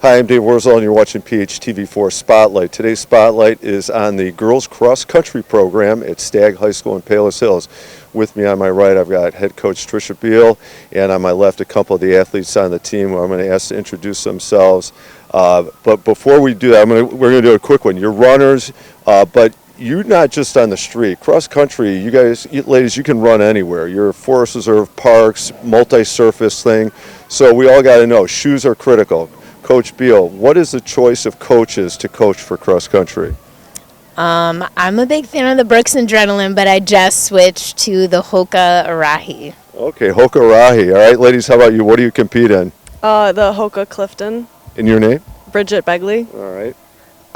Hi, I'm Dave Wurzel, and you're watching PHTV4 Spotlight. Today's Spotlight is on the girls cross country program at Stagg High School in Palos Hills. With me on my right, I've got head coach Tricia Beal, and on my left, a couple of the athletes on the team who I'm going to ask to introduce themselves. But before we do that, we're going to do a quick one. You're runners, but you're not just on the street. Cross country, you guys, ladies, you can run anywhere. You're a Forest Reserve Parks, multi-surface thing. So we all got to know, shoes are critical. Coach Beal, what is the choice of coaches to coach for cross country? I'm a big fan of the Brooks Adrenaline, but I just switched to the Hoka Arahi. Okay, Hoka Arahi. All right, ladies, how about you? What do you compete in? The Hoka Clifton. In your name? Bridget Begley. All right.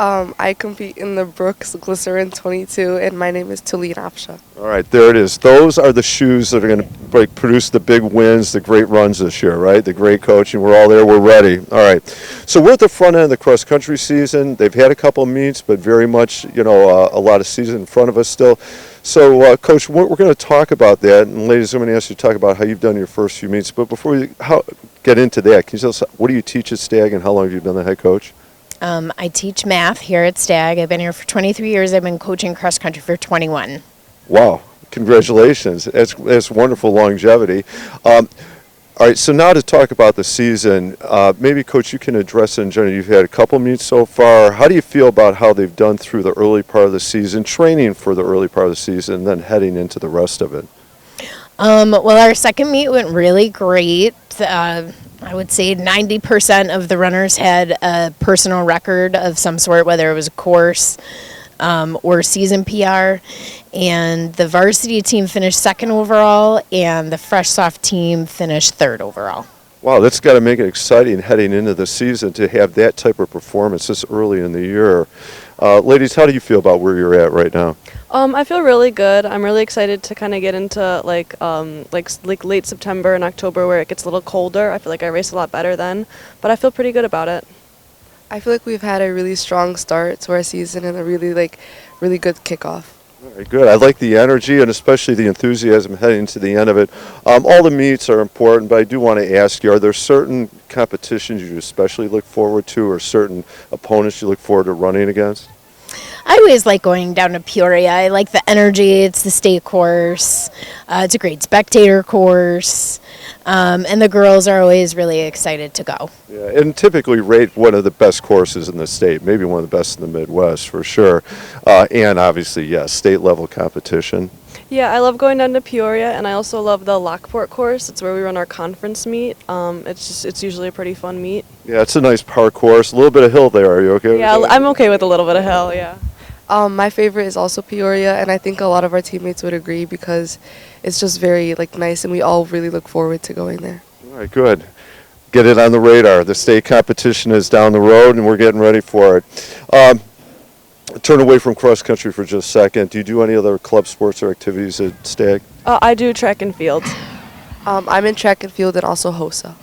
I compete in the Brooks Glycerin 22, and my name is Tulin Afsha. All right, there it is. Those are the shoes that are going to produce the big wins, the great runs this year, right? The great coaching. We're all there. We're ready. All right. So we're at the front end of the cross-country season. They've had a couple of meets, but very much, a lot of season in front of us still. So, Coach, we're going to talk about that. And, ladies, I'm going to ask you to talk about how you've done your first few meets. But before we get into that, can you tell us what do you teach at Stagg and how long have you been the head coach? I teach math here at Stagg. I've been here for 23 years. I've been coaching cross country for 21. Wow. Congratulations. That's wonderful longevity. All right, so now to talk about the season, maybe, Coach, you can address it in general. You've had a couple meets so far. How do you feel about how they've done through the early part of the season, training for the early part of the season, and then heading into the rest of it? Well, our second meet went really great. I would say 90% of the runners had a personal record of some sort, whether it was a course or season PR. And the varsity team finished second overall, and the fresh soft team finished third overall. Wow, that's got to make it exciting heading into the season to have that type of performance this early in the year. Ladies, how do you feel about where you're at right now? I feel really good. I'm really excited to kind of get into like late September and October where it gets a little colder. I feel like I race a lot better then, but I feel pretty good about it. I feel like we've had a really strong start to our season and a really good kickoff. All right, good. I like the energy and especially the enthusiasm heading to the end of it. All the meets are important, but I do want to ask you, are there certain competitions you especially look forward to or certain opponents you look forward to running against? I always like going down to Peoria. I like the energy. It's the state course. It's a great spectator course. And the girls are always really excited to go. Yeah, and typically rate one of the best courses in the state, maybe one of the best in the Midwest for sure. And obviously, yes, state level competition. Yeah, I love going down to Peoria, and I also love the Lockport course. It's where we run our conference meet. It's usually a pretty fun meet. Yeah, it's a nice park course. A little bit of hill there. Are you okay with that? Yeah, I'm okay with a little bit of hill, yeah. My favorite is also Peoria, and I think a lot of our teammates would agree because it's just very nice, and we all really look forward to going there. All right, good. Get it on the radar. The state competition is down the road, and we're getting ready for it. Turn away from cross country for just a second. Do you do any other club sports or activities at Stagg? I do track and field. I'm in track and field and also HOSA.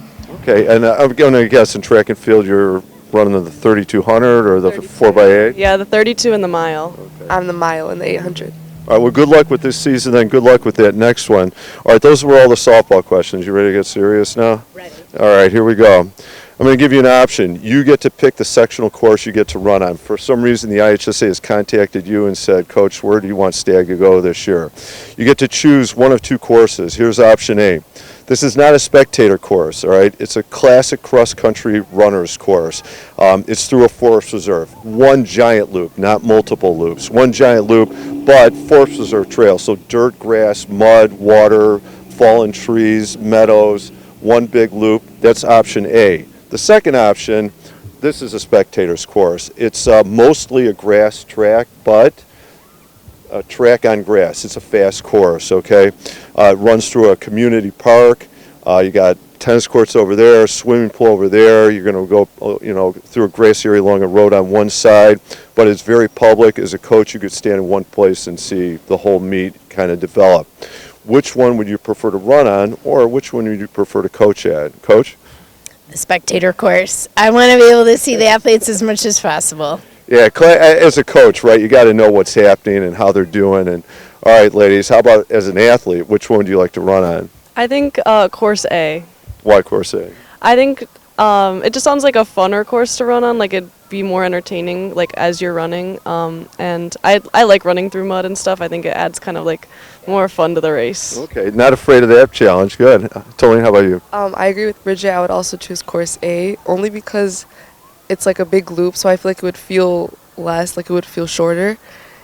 Okay, and I'm going to guess in track and field you're running the 3200 or the 4x8? Yeah, the 32 and the mile. Okay. I'm the mile and the 800. All right, well, good luck with this season, and good luck with that next one. All right, those were all the softball questions. You ready to get serious now? Ready. All right, here we go. I'm going to give you an option. You get to pick the sectional course you get to run on. For some reason, the IHSA has contacted you and said, Coach, where do you want Stagg to go this year? You get to choose one of two courses. Here's option A. This is not a spectator course, all right? It's a classic cross-country runner's course. It's through a forest reserve. One giant loop, not multiple loops. One giant loop, but forest reserve trail. So dirt, grass, mud, water, fallen trees, meadows, one big loop. That's option A. The second option, this is a spectator's course. It's mostly a grass track, but a track on grass. It's a fast course, okay? It runs through a community park. You got tennis courts over there, swimming pool over there. You're going to go, through a grassy area along a road on one side, but it's very public. As a coach, you could stand in one place and see the whole meet kind of develop. Which one would you prefer to run on, or which one would you prefer to coach at? Coach? The spectator course. I want to be able to see the athletes as much as possible. Yeah, as a coach, right, you got to know what's happening and how they're doing. And all right, ladies, how about as an athlete, which one do you like to run on? I think course A. Why course A? I think It just sounds like a funner course to run on. Like it'd be more entertaining, like as you're running. And I like running through mud and stuff. I think it adds kind of like more fun to the race. Okay, not afraid of that challenge. Good. Tony, how about you? I agree with Bridget. I would also choose course A only because it's like a big loop, so I feel like it would feel less, like it would feel shorter.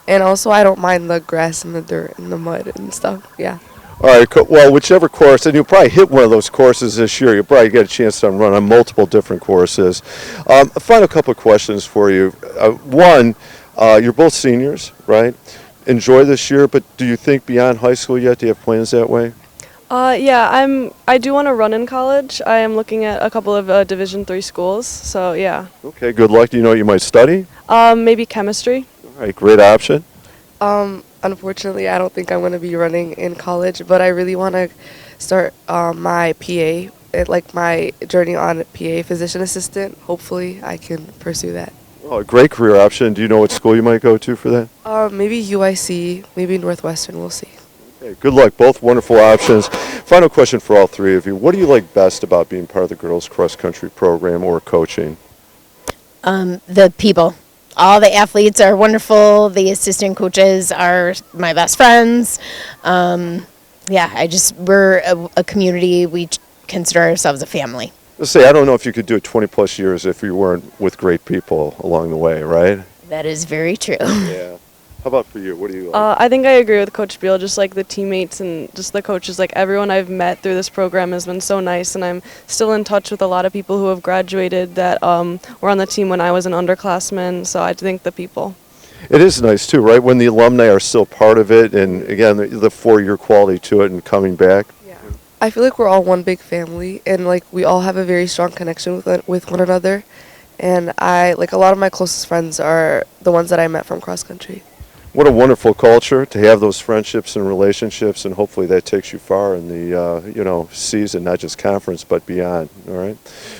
And also, I don't mind the grass and the dirt and the mud and stuff. Yeah. All right, well, whichever course, and you'll probably hit one of those courses this year. You'll probably get a chance to run on multiple different courses. A final couple of questions for you. One, you're both seniors, right? Enjoy this year, but do you think beyond high school yet? Do you have plans that way? Yeah, I do want to run in college. I am looking at a couple of Division III schools. So yeah. Okay, good luck. Do you know what you might study? Maybe chemistry. All right, great option. Unfortunately, I don't think I'm going to be running in college, but I really want to start my PA, like my journey on PA physician assistant. Hopefully, I can pursue that. Oh, a great career option. Do you know what school you might go to for that? Maybe UIC, maybe Northwestern. We'll see. Okay, good luck. Both wonderful options. Final question for all three of you. What do you like best about being part of the girls' cross-country program or coaching? The people. All the athletes are wonderful. The assistant coaches are my best friends. We're a community. We consider ourselves a family. Let's say, I don't know if you could do it 20 plus years if you weren't with great people along the way, right? That is very true. Yeah. How about for you? What do you like? I think I agree with Coach Beal. Just like the teammates and just the coaches, like everyone I've met through this program has been so nice, and I'm still in touch with a lot of people who have graduated that were on the team when I was an underclassman. So I think the people. It is nice too, right? When the alumni are still part of it, and again, the 4-year quality to it and coming back. Yeah. I feel like we're all one big family, and like we all have a very strong connection with one another. And I like a lot of my closest friends are the ones that I met from cross country. What a wonderful culture to have those friendships and relationships, and hopefully that takes you far in the season, not just conference but beyond. All right.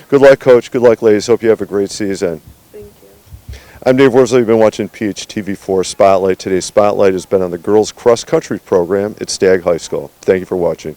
Good luck, Coach. Good luck, ladies. Hope you have a great season. Thank you. I'm Dave Worsley. You've been watching PHTV4 Spotlight. Today's Spotlight has been on the girls' cross country program at Stagg High School. Thank you for watching.